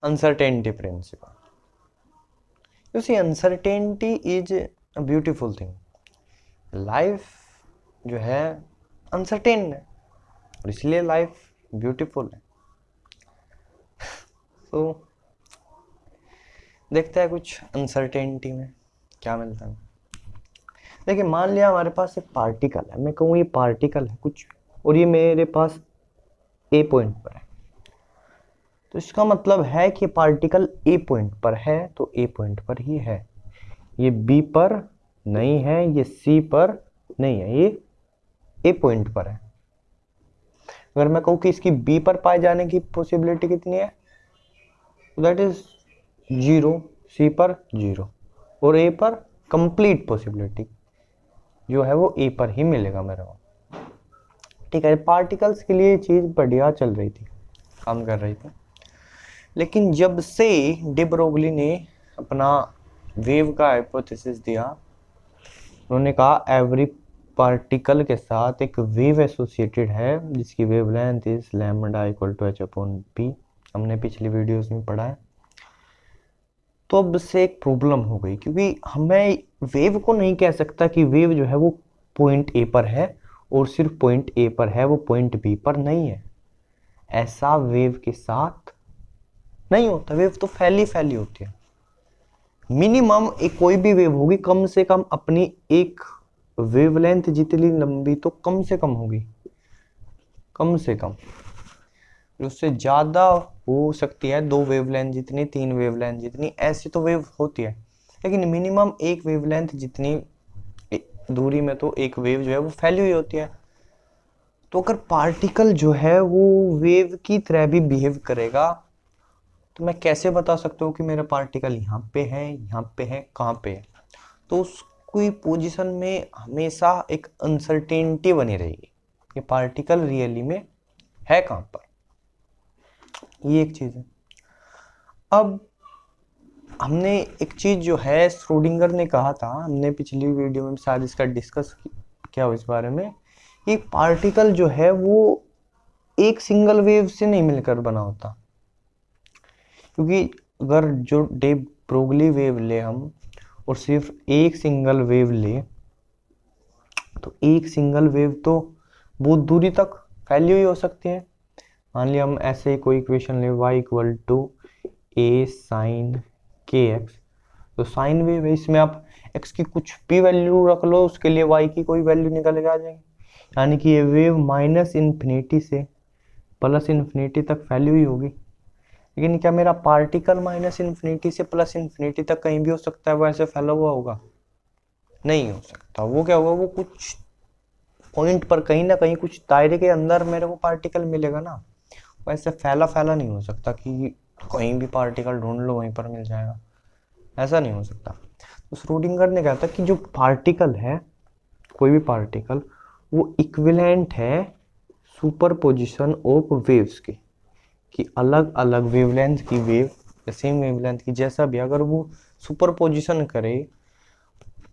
uncertainty principle. You see, uncertainty is a beautiful thing. Life जो है uncertain है और इसलिए लाइफ ब्यूटीफुल है। तो देखते हैं कुछ अनसर्टेनिटी में क्या मिलता है। देखिए, मान लिया हमारे पास एक पार्टिकल है, मैं कहूँ ये पार्टिकल है कुछ, और ये मेरे पास ए पॉइंट पर है। तो इसका मतलब है कि पार्टिकल ए पॉइंट पर है तो ए पॉइंट पर ही है, ये बी पर नहीं है, ये सी पर नहीं है, ये ए पॉइंट पर है। अगर मैं कहूँ कि इसकी बी पर पाए जाने की पॉसिबिलिटी कितनी है, दैट इज 0, सी पर 0 और ए पर कंप्लीट पॉसिबिलिटी जो है वो ए पर ही मिलेगा मेरे को। ठीक है, पार्टिकल्स के लिए चीज़ बढ़िया चल रही थी, काम कर रही थी। लेकिन जब से डी ब्रोगली ने अपना वेव का हाइपोथेसिस दिया, उन्होंने कहा एवरी पार्टिकल के साथ एक वेव एसोसिएटेड है जिसकी wavelength is lambda equal to h upon p। हमने पिछली वीडियोस में पढ़ा है। तो अब से एक प्रॉब्लम हो गई, क्योंकि हमें वेव को नहीं कह सकता कि वेव जो है वो पॉइंट ए पर है और सिर्फ पॉइंट ए पर है, वो पॉइंट बी पर नहीं है। ऐसा वेव के साथ नहीं होता। वेव तो फैली फैली होती है। मिनिमम एक कोई भी वेव होगी कम से कम अपनी एक वेवलेंथ जितनी लंबी तो कम से कम होगी, कम से कम। उससे ज़्यादा हो सकती है 2 वेवलेंथ जितनी, 3 वेवलेंथ जितनी, ऐसी तो वेव होती है। लेकिन मिनिमम एक वेवलेंथ जितनी दूरी में तो एक वेव जो है वो फैली हुई होती है। तो अगर पार्टिकल जो है वो वेव की तरह भी बिहेव करेगा तो मैं कैसे बता सकता हूँ कि मेरा पार्टिकल यहाँ पे है, यहाँ पे है, कहाँ पे है। तो उसकी पोजीशन में हमेशा एक अनसर्टेनिटी बनी रहेगी कि पार्टिकल रियली में है कहाँ पर। ये एक चीज़ है। अब हमने एक चीज़ जो है श्रोडिंगर ने कहा था, हमने पिछली वीडियो में शायद इसका डिस्कस किया हो इस बारे में, कि पार्टिकल जो है वो एक सिंगल वेव से नहीं मिलकर बना होता। क्योंकि अगर जो डी ब्रोगली वेव ले हम और सिर्फ एक सिंगल वेव ले, तो एक सिंगल वेव तो बहुत दूरी तक फैली हुई हो सकती है। मान लिया हम ऐसे कोई इक्वेशन ले y equal to A sine के एक्स। तो साइन वेव है, इसमें आप x की कुछ भी वैल्यू रख लो, उसके लिए y की कोई वैल्यू निकल के आ जाएगी। यानी कि ये वेव माइनस इन्फिनिटी से प्लस इन्फिनिटी तक फैली हुई होगी। लेकिन क्या मेरा पार्टिकल माइनस इन्फिनिटी से प्लस इन्फिनिटी तक कहीं भी हो सकता है वो ऐसे फैला हुआ होगा? नहीं हो सकता। वो क्या होगा, वो कुछ पॉइंट पर कहीं ना कहीं कुछ दायरे के अंदर मेरे को पार्टिकल मिलेगा ना। वैसे फैला फैला नहीं हो सकता कि कहीं भी पार्टिकल ढूंढ लो वहीं पर मिल जाएगा, ऐसा नहीं हो सकता। तो श्रोडिंगर ने कहा था कि जो पार्टिकल है, कोई भी पार्टिकल, वो इक्विवेलेंट है सुपरपोजिशन ऑफ वेव्स की, कि अलग अलग वेवलेंथ की वेव, सेम वेवलेंथ की जैसा भी, अगर वो सुपरपोजिशन करे,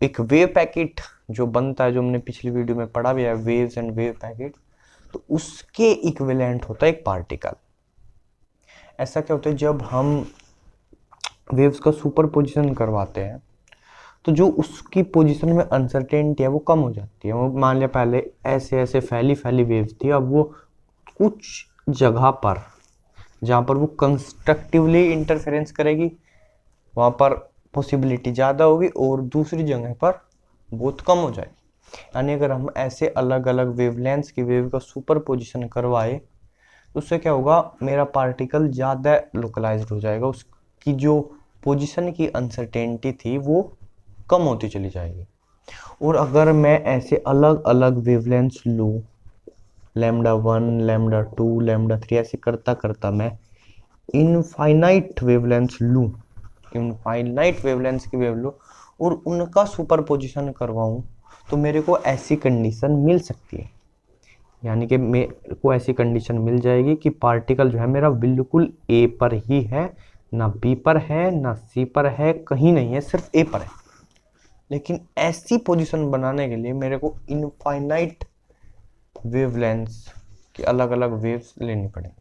एक वेव पैकेट जो बनता है, जो हमने पिछली वीडियो में पढ़ा भी है, वेव्स एंड वेव पैकेट, तो उसके इक्विवेलेंट होता है एक पार्टिकल। ऐसा क्या होता है, जब हम वेव्स का सुपरपोजिशन करवाते हैं तो जो उसकी पोजीशन में अनसर्टेनिटी है वो कम हो जाती है। वो मान लिया पहले ऐसे ऐसे फैली फैली वेव्स थी, अब वो कुछ जगह पर जहाँ पर वो कंस्ट्रक्टिवली इंटरफेरेंस करेगी वहाँ पर पॉसिबिलिटी ज़्यादा होगी और दूसरी जगह पर बहुत कम हो जाएगी। यानी अगर हम ऐसे अलग अलग वेवलेंथ्स की वेव का सुपरपोजिशन करवाए तो उससे क्या होगा, मेरा पार्टिकल ज़्यादा लोकलाइज्ड हो जाएगा, उसकी जो पोजीशन की अनसर्टेनिटी थी वो कम होती चली जाएगी। और अगर मैं ऐसे अलग अलग वेवलेंथ्स लूँ, लैम्डा 1, लैम्डा 2, लैम्डा 3, ऐसे करता करता मैं इनफाइनाइट वेवलेंथ्स लूँ, इनफाइनाइट वेवलेंथ्स की वेव लूँ और उनका सुपरपोजिशन करवाऊँ, तो मेरे को ऐसी कंडीशन मिल सकती है। यानी कि मेरे को ऐसी कंडीशन मिल जाएगी कि पार्टिकल जो है मेरा बिल्कुल ए पर ही है, ना बी पर है, ना सी पर है, कहीं नहीं है, सिर्फ ए पर है। लेकिन ऐसी पोजीशन बनाने के लिए मेरे को इनफाइनाइट वेवलेंथ्स की अलग अलग वेव्स लेनी पड़ेगी।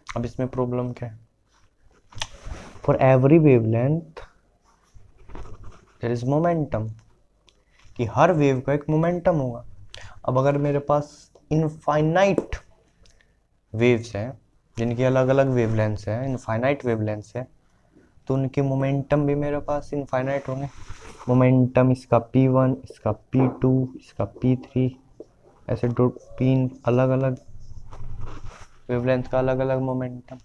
अब इसमें प्रॉब्लम क्या है, for every wavelength there is momentum, कि हर वेव का एक मोमेंटम होगा। अब अगर मेरे पास इनफाइनाइट वेव्स हैं जिनकी अलग अलग वेवलेंथ्स हैं, इनफाइनाइट वेवलेंथ्स है, तो उनके मोमेंटम भी मेरे पास इनफाइनाइट होंगे। मोमेंटम इसका P1, इसका P2, इसका P3, ऐसे दो तीन अलग अलग वेवलेंथ का अलग अलग मोमेंटम।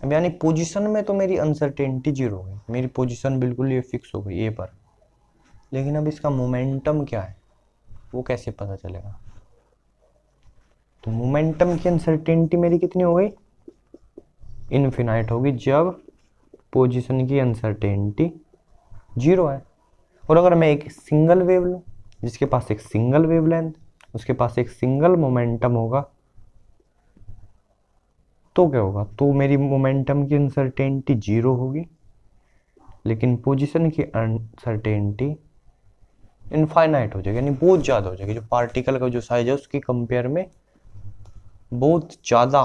अब यानी पोजीशन में तो मेरी अनसर्टेनिटी जीरो है, मेरी पोजीशन बिल्कुल ये फिक्स हो गई ए पर, लेकिन अब इसका मोमेंटम क्या है वो कैसे पता चलेगा? तो मोमेंटम की अनसर्टेनिटी मेरी कितनी हो गई? इनफिनाइट होगी, जब पोजीशन की अनसर्टेनिटी जीरो है। और अगर मैं एक सिंगल वेव लूँ जिसके पास एक सिंगल वेवलेंथ, उसके पास एक सिंगल मोमेंटम होगा, तो क्या होगा? तो मेरी मोमेंटम की अनसर्टेनिटी जीरो होगी, लेकिन पोजीशन की अनसर्टेनिटी इनफाइनाइट हो जाएगी, यानी बहुत ज़्यादा हो जाएगी। जो पार्टिकल का जो साइज है उसकी कंपेयर में बहुत ज़्यादा,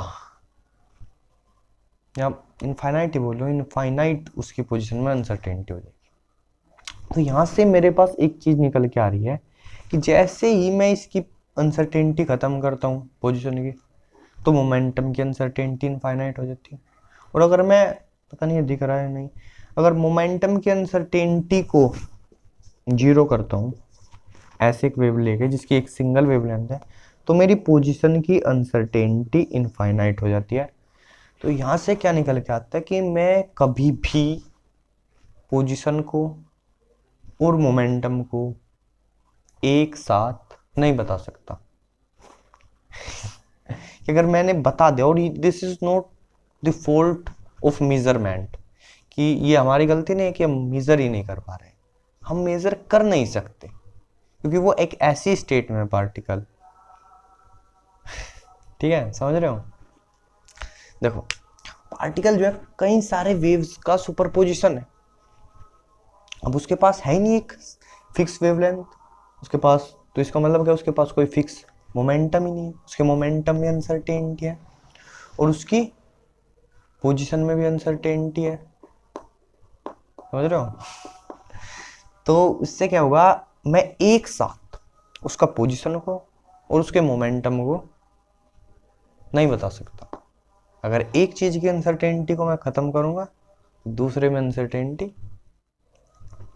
या इनफाइनाइट ही बोलो, इनफाइनाइट उसकी पोजीशन में अनसर्टेनिटी हो जाएगी। तो यहाँ से मेरे पास एक चीज़ निकल के आ रही है कि जैसे ही मैं इसकी अनसर्टेनिटी ख़त्म करता हूँ पोजीशन की, तो मोमेंटम की अनसर्टेनिटी इनफाइनाइट हो जाती है। और अगर मैं, पता नहीं दिख रहा है नहीं, अगर मोमेंटम की अनसर्टेनिटी को जीरो करता हूँ ऐसे एक वेव लेके जिसकी एक सिंगल वेवलेंथ है, तो मेरी पोजीशन की अनसर्टेनिटी इनफाइनाइट हो जाती है। तो यहाँ से क्या निकल के आता है कि मैं कभी भी पोजीशन को और मोमेंटम को एक साथ नहीं बता सकता। कि अगर मैंने बता दिया, और this is not the fault of measurement, कि ये हमारी गलती नहीं है कि हम मेजर ही नहीं कर पा रहे, हम मेजर कर नहीं सकते क्योंकि वो एक ऐसी स्टेट में पार्टिकल, ठीक है, समझ रहे हो? देखो पार्टिकल जो है कई सारे वेव्स का सुपरपोजिशन है। अब उसके पास है ही नहीं एक फिक्स वेवलेंथ उसके पास, तो इसका मतलब क्या? उसके पास कोई फिक्स मोमेंटम ही नहीं है, उसके मोमेंटम में अनसर्टेनिटी है और उसकी पोजीशन में भी अनसर्टेनिटी है, समझ रहे हो? तो इससे क्या होगा, मैं एक साथ उसका पोजीशन को और उसके मोमेंटम को नहीं बता सकता। अगर एक चीज की अनसर्टेनिटी को मैं खत्म करूंगा, दूसरे में अनसर्टेनिटी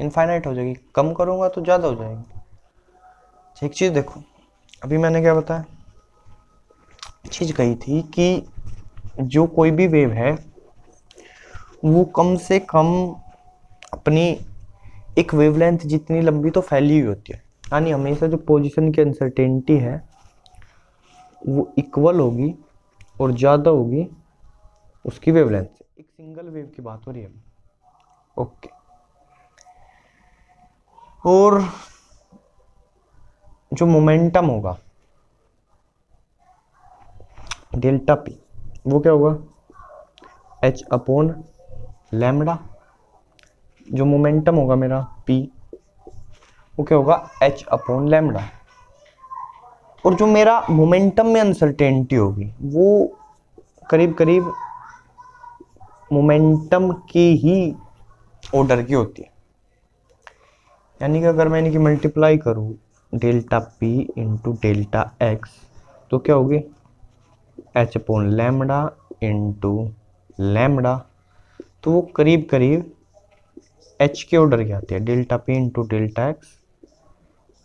इनफाइनाइट हो जाएगी, कम करूंगा तो ज्यादा हो जाएगी। एक चीज देखो, अभी मैंने क्या बताया, चीज कही थी कि जो कोई भी वेव है वो कम से कम अपनी एक वेवलेंथ जितनी लंबी तो फैली हुई होती है, यानी हमेशा जो पोजीशन की अनसर्टेनिटी है वो इक्वल होगी और ज़्यादा होगी उसकी वेवलेंथ से। एक सिंगल वेव की बात हो रही है, ओके। और जो मोमेंटम होगा डेल्टा पी, वो क्या होगा? h upon lambda. जो मोमेंटम होगा मेरा p, वो क्या होगा? h upon lambda. और जो मेरा मोमेंटम में अनसर्टेनिटी होगी वो करीब करीब मोमेंटम की ही ऑर्डर की होती है, यानी कि अगर मैं इनकी मल्टीप्लाई करूँ delta p into delta x, तो क्या होगी? h upon lambda into lambda. तो वो करीब करीब h के ऑर्डर की आती है। Delta p into delta x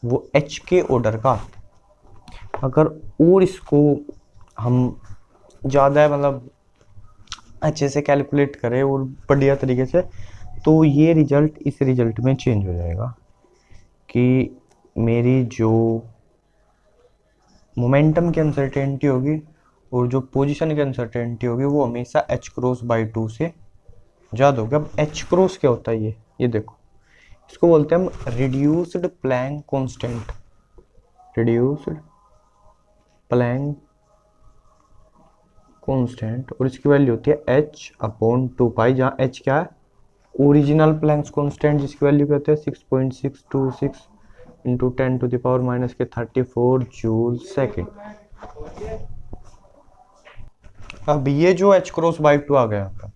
वो h के ऑर्डर का आता है। अगर और इसको हम ज़्यादा मतलब अच्छे से कैलकुलेट करें और बढ़िया तरीके से, तो ये रिजल्ट इस रिजल्ट में चेंज हो जाएगा कि मेरी जो मोमेंटम की अनसर्टेनिटी होगी और जो पोजीशन की अनसर्टेनिटी होगी वो हमेशा h क्रॉस बाई 2 से ज़्यादा होगी। अब h क्रॉस क्या होता है? ये देखो, इसको बोलते हैं हम reduced Planck constant. Reduced Planck constant, और इसकी वैल्यू होती है h अपॉन 2 पाई, जहाँ h क्या है? ओरिजिनल प्लैंक्स कांस्टेंट, जिसकी वैल्यू क्या होती है? 6.626 into 10 to the power minus के 34 जूल सेकेंड। अब ये जो h क्रॉस बाई 2 आ गया आपका,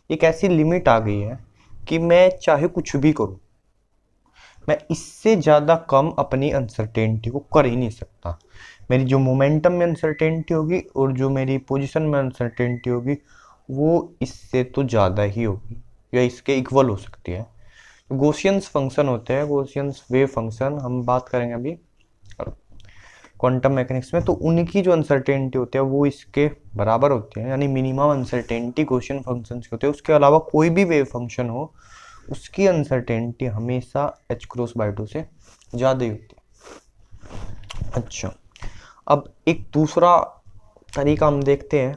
एक ऐसी लिमिट आ गई है कि मैं चाहे कुछ भी करूं, मैं इससे ज़्यादा कम अपनी अनसर्टेनिटी को कर ही नहीं सकता। मेरी जो मोमेंटम में अनसर्टेनिटी होगी और जो मेरी पोजीशन में अनसर्टेनिटी होगी वो इससे तो ज़्यादा ही होगी या इसके इक्वल हो सकती है। गॉसियंस फंक्शन होते हैं, गॉसियंस वेव फंक्शन, हम बात करेंगे अभी क्वांटम मैकेनिक्स में, तो उनकी जो अनसर्टेनिटी होती है वो इसके बराबर होती है, यानी मिनिमम अनसर्टेनिटी गॉसियन फंक्शन की होती है। उसके अलावा कोई भी वेव फंक्शन हो उसकी अनसर्टेनिटी हमेशा h×2 से ज़्यादा ही होती है। अच्छा, अब एक दूसरा तरीका हम देखते हैं।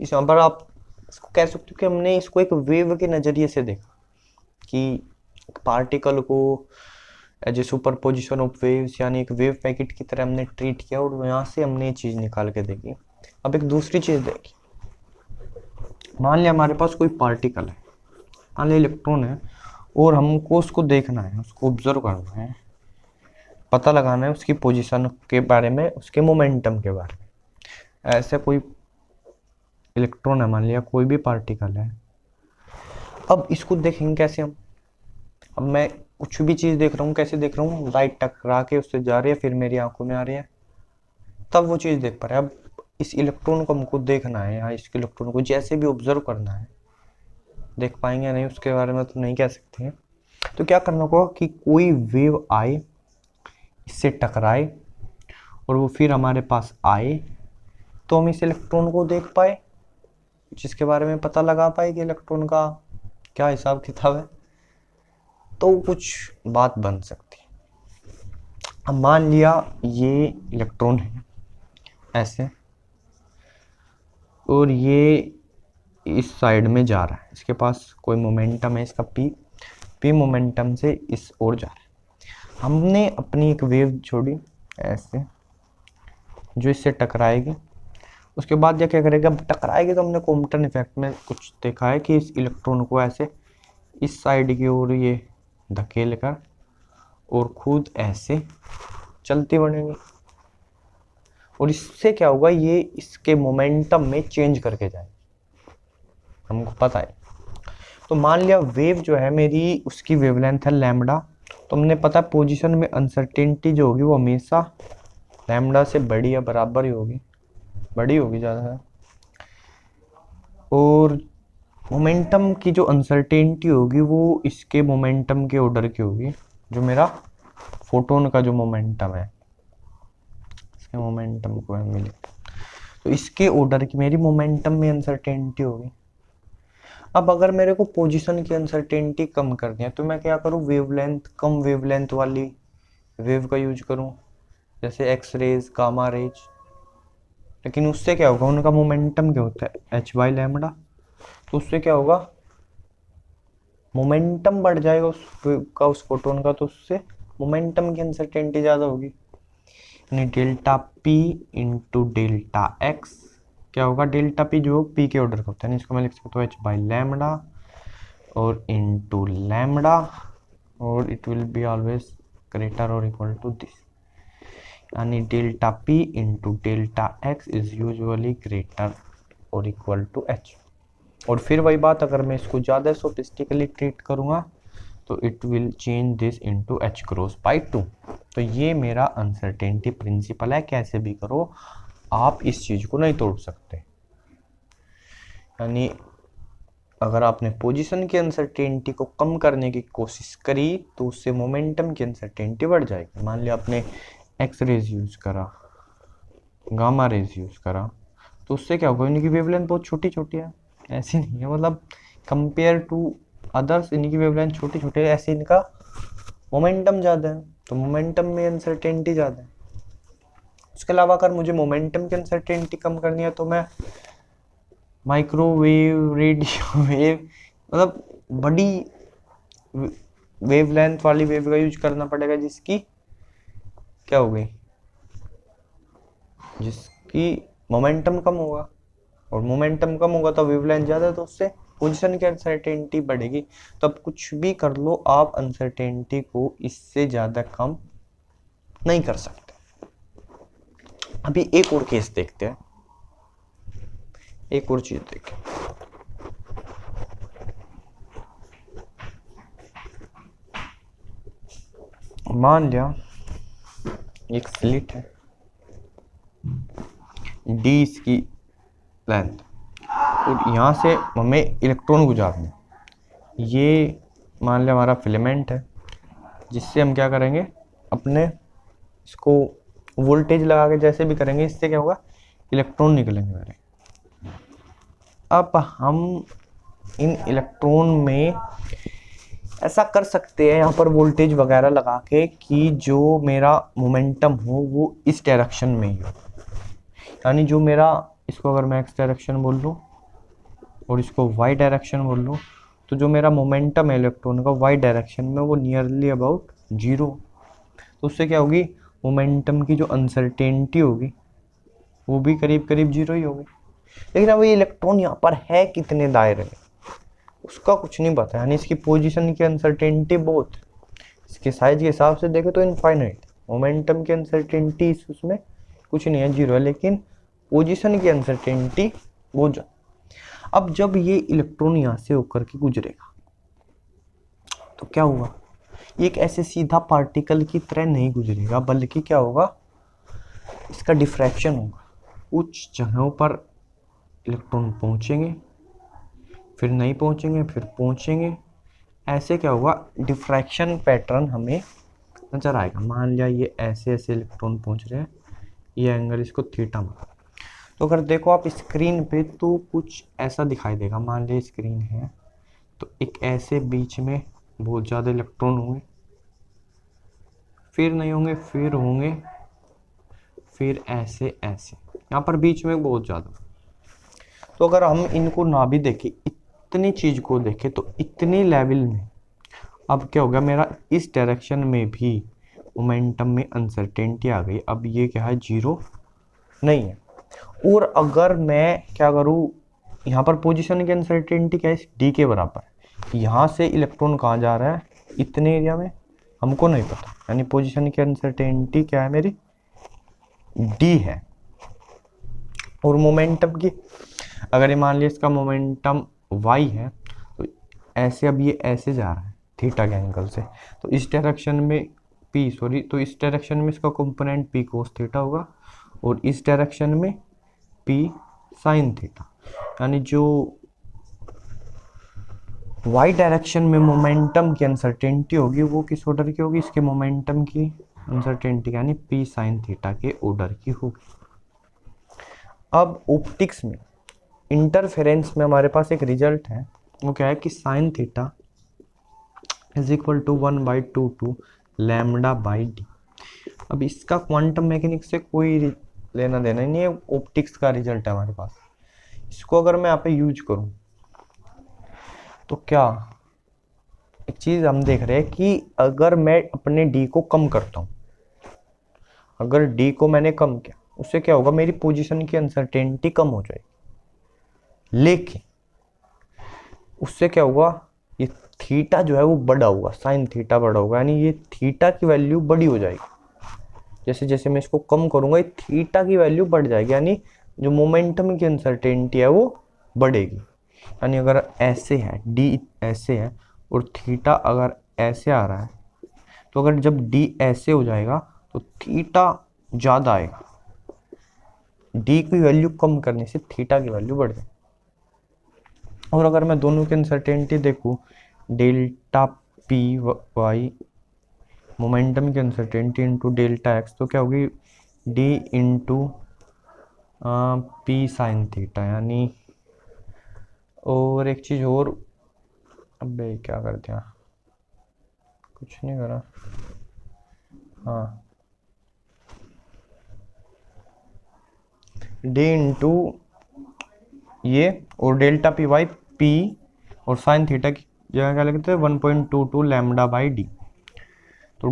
इस यहाँ पर आप इसको कह सकते हो कि हमने इसको एक वेव के नज़रिए से देखा कि पार्टिकल को as a superposition of waves, यानी एक वेव पैकेट की तरह हमने ट्रीट किया और यहाँ से हमने ये चीज़ निकाल के देखी। अब एक दूसरी चीज़ देखी, मान लिया हमारे पास कोई पार्टिकल है, मान लिया इलेक्ट्रॉन है, और हमको उसको देखना है, उसको ऑब्जर्व करना है, पता लगाना है उसकी पोजीशन के बारे में, उसके मोमेंटम के बारे में। ऐसे कोई इलेक्ट्रॉन है, मान लिया कोई भी पार्टिकल है। अब इसको देखेंगे कैसे हम, अब मैं कुछ भी चीज़ देख रहा हूँ, कैसे देख रहा हूँ, लाइट टकरा के उससे जा रही है, फिर मेरी आंखों में आ रही है, तब वो चीज़ देख पा रहे हैं। अब इस इलेक्ट्रॉन को हमको देखना है, या इस इलेक्ट्रॉन को जैसे भी ऑब्जर्व करना है, देख पाएंगे नहीं उसके बारे में तो नहीं कह सकते हैं। तो क्या करना होगा कि कोई वेव आए, इससे टकराए और वो फिर हमारे पास आए, तो हम इस इलेक्ट्रॉन को देख पाए, जिसके बारे में पता लगा पाए कि इलेक्ट्रॉन का क्या हिसाब किताब है, तो कुछ बात बन सकती है। अब मान लिया ये इलेक्ट्रॉन है ऐसे, और ये इस साइड में जा रहा है, इसके पास कोई मोमेंटम है, इसका पी मोमेंटम से इस ओर जा रहा है। हमने अपनी एक वेव छोड़ी ऐसे, जो इससे टकराएगी, उसके बाद ये क्या करेगा, टकराएगी तो हमने कॉम्पटन इफेक्ट में कुछ देखा है कि इस इलेक्ट्रॉन को ऐसे इस साइड की ओर ये धकेल कर और खुद ऐसे चलती बढ़ेंगी, और इससे क्या होगा, ये इसके मोमेंटम में चेंज करके जाएगी, हमको पता है। तो मान लिया वेव जो है मेरी, उसकी वेवलेंथ है लैम्बडा, तो हमने पता पोजीशन में अनसर्टेनिटी जो होगी वो हमेशा लैम्बडा से बड़ी या बराबर ही होगी, बड़ी होगी ज़्यादा है। और मोमेंटम की जो अनसर्टेनिटी होगी वो इसके मोमेंटम के ऑर्डर की होगी, जो मेरा फोटोन का जो मोमेंटम है, इसके मोमेंटम को हम मिले, तो इसके ऑर्डर की मेरी मोमेंटम में अनसर्टेनिटी होगी। अब अगर मेरे को पोजीशन की अनसर्टेनिटी कम करनी है तो मैं क्या करूँ, वेवलेंथ, कम वेवलेंथ वाली वेव का यूज करूँ, जैसे एक्स रेज, गामा रेज। लेकिन उससे क्या होगा, उनका मोमेंटम क्या होता है, h/λ, तो उससे क्या होगा, मोमेंटम बढ़ जाएगा उस वेव का, उस फोटोन का, तो उससे मोमेंटम की अनसर्टेनिटी ज़्यादा होगी, यानी delta P into delta x क्या होगा, डेल्टा पी जो पी के ऑर्डर का होता है, इसको मैं लिख सकता हूँ h/λ और इंटू लैम्बडा, और it will be always greater और इक्वल टू दिस, यानी delta P into delta x is usually greater और इक्वल टू h। और फिर वही बात, अगर मैं इसको ज़्यादा सोफिस्टिकली ट्रीट करूँगा तो it will change this into h×2। तो ये मेरा अनसर्टेनिटी प्रिंसिपल है, कैसे भी करो आप इस चीज़ को नहीं तोड़ सकते। यानी अगर आपने पोजीशन की अनसर्टेनिटी को कम करने की कोशिश करी तो उससे मोमेंटम की अनसर्टेनिटी बढ़ जाएगी। मान लिया आपने एक्स रेज यूज़ करा, गामा रेज यूज़ करा, तो उससे क्या होगा, इनकी वेवलेंथ बहुत छोटी छोटी है, ऐसी नहीं है, मतलब कंपेयर टू अदर्स इनकी वेवलेंथ छोटी छोटी है, ऐसे इनका मोमेंटम ज़्यादा है, तो मोमेंटम में अनसर्टेनिटी ज़्यादा है। उसके अलावा अगर मुझे मोमेंटम की अनसर्टेनिटी कम करनी है तो मैं माइक्रोवेव, रेडियो वेव, मतलब बड़ी वेवलेंथ वाली वेव का यूज करना पड़ेगा, जिसकी क्या हो गई, जिसकी मोमेंटम कम होगा, और मोमेंटम कम होगा तो वेवलेंथ ज़्यादा, तो उससे पोजीशन की अनसर्टेनिटी बढ़ेगी। तो अब कुछ भी कर लो, आप अनसर्टेनिटी को इससे ज़्यादा कम नहीं कर सकते। अभी एक और केस देखते हैं, एक और चीज देखें। मान लिया एक स्लिट है, डी इसकी लेंथ, और यहाँ से हमें इलेक्ट्रॉन गुजारने, ये मान लिया हमारा फिलामेंट है, जिससे हम क्या करेंगे, अपने इसको वोल्टेज लगा के जैसे भी करेंगे, इससे क्या होगा, इलेक्ट्रॉन निकलेंगे मेरे। अब हम इन इलेक्ट्रॉन में ऐसा कर सकते हैं यहाँ पर वोल्टेज वगैरह लगा के कि जो मेरा मोमेंटम हो वो इस डायरेक्शन में ही हो, यानी जो मेरा, इसको अगर मैं एक्स डायरेक्शन बोल लूँ और इसको वाई डायरेक्शन बोल लूँ, तो जो मेरा मोमेंटम है इलेक्ट्रॉन का वाई डायरेक्शन में वो नियरली अबाउट 0। तो उससे क्या होगी, मोमेंटम की जो अनसर्टेनिटी होगी वो भी करीब करीब 0 ही होगी। लेकिन अब ये इलेक्ट्रॉन यहाँ पर है कितने दायरे में उसका कुछ नहीं पता, यानी इसकी पोजीशन की अनसर्टेनिटी बहुत, इसके साइज के हिसाब से देखे तो इनफाइनाइट, मोमेंटम की अनसर्टेनिटी उसमें कुछ नहीं है, 0 है, लेकिन पोजीशन की अनसर्टेनिटी बहुत ज़्यादा। अब जब ये इलेक्ट्रॉन यहाँ से होकर के गुजरेगा तो क्या हुआ, एक ऐसे सीधा पार्टिकल की तरह नहीं गुजरेगा, बल्कि क्या होगा, इसका डिफ्रैक्शन होगा। कुछ जगहों पर इलेक्ट्रॉन पहुंचेंगे, फिर नहीं पहुंचेंगे, फिर पहुंचेंगे, ऐसे क्या होगा, डिफ्रैक्शन पैटर्न हमें नजर आएगा। मान लिया ये ऐसे ऐसे इलेक्ट्रॉन पहुंच रहे हैं, ये एंगल इसको थीटा मान, तो अगर देखो आप स्क्रीन पे तो कुछ ऐसा दिखाई देगा। मान लिया स्क्रीन है तो एक ऐसे बीच में बहुत ज़्यादा इलेक्ट्रॉन होंगे, फिर नहीं होंगे, फिर होंगे, फिर ऐसे ऐसे, यहाँ पर बीच में बहुत ज़्यादा। तो अगर हम इनको ना भी देखें, इतनी चीज़ को देखें, तो इतनी लेवल में अब क्या हो गया, मेरा इस डायरेक्शन में भी मोमेंटम में अनसर्टेनिटी आ गई। अब ये क्या है, 0 नहीं है। और अगर मैं क्या करूँ, यहाँ पर पोजीशन की अनसर्टेनिटी क्या है, डी के बराबर। यहाँ से इलेक्ट्रॉन कहाँ जा रहा है, इतने एरिया में, हमको नहीं पता, यानी पोजीशन की अनसर्टेनिटी क्या है मेरी, डी है। और मोमेंटम की, अगर ये मान लिया इसका मोमेंटम वाई है, तो ऐसे अब ये ऐसे जा रहा है थीटा के एंगल से, तो इस डायरेक्शन में तो इस डायरेक्शन में इसका कंपोनेंट पी कोस थीटा होगा, और इस डायरेक्शन में पी साइन थीटा। यानी जो वाई डायरेक्शन में मोमेंटम की अनसर्टेनिटी होगी वो किस ऑर्डर की होगी, इसके मोमेंटम की अनसर्टेनिटी यानी पी साइन थीटा के ऑर्डर की होगी। अब ऑप्टिक्स में इंटरफेरेंस में हमारे पास एक रिजल्ट है, वो क्या है कि sine theta is equal to 1/2 lambda by D. अब इसका क्वांटम मैकेनिक्स से कोई लेना देना नहीं है, ऑप्टिक्स का रिजल्ट है हमारे पास। इसको अगर मैं यहाँ पे यूज करूँ तो क्या, एक चीज़ हम देख रहे हैं कि अगर मैं अपने डी को कम करता हूँ, अगर डी को मैंने कम किया, उससे क्या होगा, मेरी पोजीशन की अनसर्टेनिटी कम हो जाएगी। लेकिन उससे क्या होगा, ये थीटा जो है वो बड़ा होगा, साइन थीटा बड़ा होगा, यानी ये थीटा की वैल्यू बड़ी हो जाएगी। जैसे जैसे मैं इसको कम करूंगा, ये थीटा की वैल्यू बढ़ जाएगी, यानी जो मोमेंटम की अनसर्टेनिटी है वो बढ़ेगी। यानी अगर ऐसे है, डी ऐसे है और थीटा अगर ऐसे आ रहा है, तो अगर जब डी ऐसे हो जाएगा तो थीटा ज़्यादा आएगा, डी की वैल्यू कम करने से थीटा की वैल्यू बढ़ जाएगी। और अगर मैं दोनों की अनसर्टेनिटी देखूँ, डेल्टा पी वाई मोमेंटम की अनसर्टेनिटी इंटू डेल्टा एक्स, तो क्या होगी, D into P sine theta. यानी और एक चीज़ और, अबे क्या करते हैं, कुछ नहीं करा, हाँ, डी इंटू ये और डेल्टा पी वाई, पी और साइन थीटा की जगह क्या लिखते हैं, 1.22 लैम्डा बाई डी। तो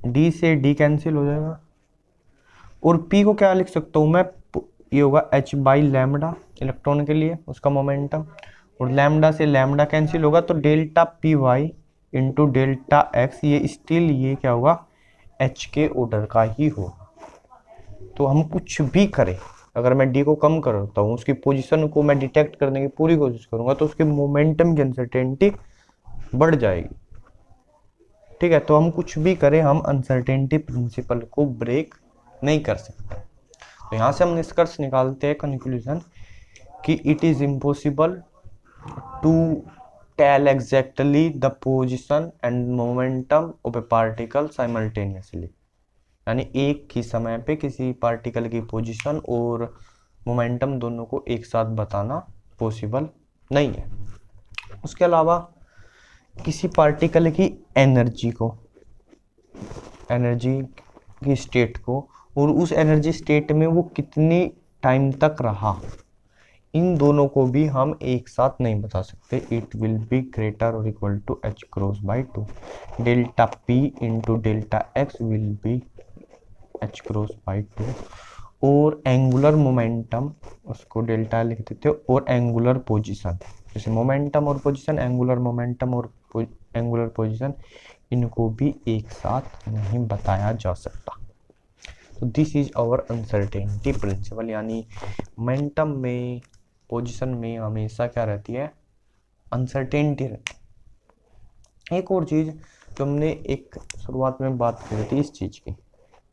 डी से डी कैंसिल हो जाएगा, और पी को क्या लिख सकता हूँ मैं, ये होगा h बाई लैम्डा इलेक्ट्रॉन के लिए उसका मोमेंटम, और लैम्डा से लैम्डा कैंसिल होगा, तो delta P Y into delta X, ये स्टिल ये क्या होगा, h के ऑर्डर का ही होगा। तो हम कुछ भी करें, अगर मैं डी को कम करता हूँ, उसकी पोजीशन को मैं डिटेक्ट करने की पूरी कोशिश करूँगा, तो उसके मोमेंटम की अनसर्टेनिटी बढ़ जाएगी। ठीक है, तो हम कुछ भी करें हम अनसर्टेनिटी प्रिंसिपल को ब्रेक नहीं कर सकते। तो यहाँ से हम निष्कर्ष निकालते हैं, कंक्लूजन, कि it is impossible to tell exactly the position and momentum of a particle simultaneously, यानी एक ही समय पे किसी पार्टिकल की पोजीशन और मोमेंटम दोनों को एक साथ बताना पॉसिबल नहीं है। उसके अलावा किसी पार्टिकल की एनर्जी की स्टेट को और उस एनर्जी स्टेट में वो कितनी टाइम तक रहा, इन दोनों को भी हम एक साथ नहीं बता सकते। इट विल बी ग्रेटर और equal to h cross by 2, delta p into delta x will be h cross by 2, और एंगुलर मोमेंटम उसको डेल्टा लिख देते हो, और एंगुलर पोजीशन, जैसे मोमेंटम और पोजीशन, एंगुलर मोमेंटम और एंगुलर पोजीशन, इनको भी एक साथ नहीं बताया जा सकता। तो this is our uncertainty principle, यानी मोमेंटम में, पोजीशन में हमेशा क्या रहती है, अनसर्टेनिटी रहती है। एक और चीज जो हमने एक शुरुआत में बात की थी इस चीज की,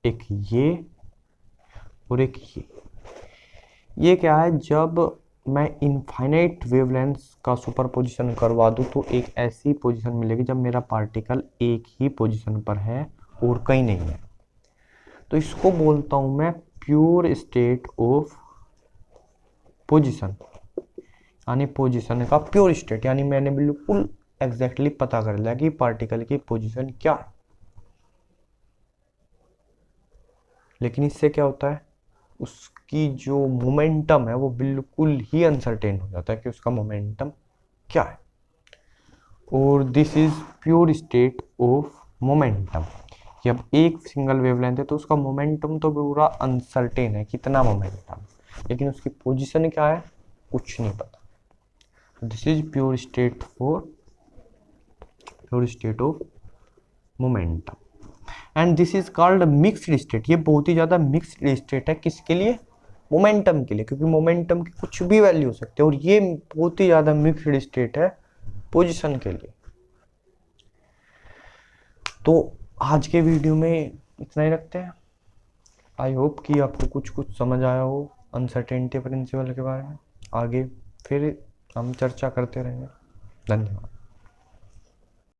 एक ये और एक ये क्या है, जब मैं इनफाइनाइट वेवलेंथ्स का सुपरपोजिशन करवा दूं तो एक ऐसी पोजीशन मिलेगी जब मेरा पार्टिकल एक ही पोजीशन पर है और कहीं नहीं है। तो इसको बोलता हूं मैं प्योर स्टेट ऑफ पोजीशन, यानी पोजीशन का प्योर स्टेट, यानी मैंने बिल्कुल एग्जैक्टली पता कर लिया कि पार्टिकल की पोजीशन क्या है। लेकिन इससे क्या होता है, उसकी जो मोमेंटम है वो बिल्कुल ही अनसर्टेन हो जाता है कि उसका मोमेंटम क्या है। और this is pure state of momentum. जब एक सिंगल वेवलेंथ है तो उसका मोमेंटम तो पूरा अनसर्टेन है, कितना मोमेंटम, लेकिन उसकी पोजीशन क्या है कुछ नहीं पता। This is pure state of momentum and this is called mixed state. ये बहुत ही ज्यादा मिक्स्ड स्टेट है, किसके लिए, मोमेंटम के लिए, क्योंकि मोमेंटम की कुछ भी वैल्यू हो सकती है, और ये बहुत ही ज्यादा मिक्स्ड स्टेट है पोजीशन के लिए। तो आज के वीडियो में इतना ही रखते हैं। आई होप कि आपको कुछ समझ आया हो अनसर्टेनिटी प्रिंसिपल के बारे में। आगे फिर हम चर्चा करते रहेंगे। धन्यवाद।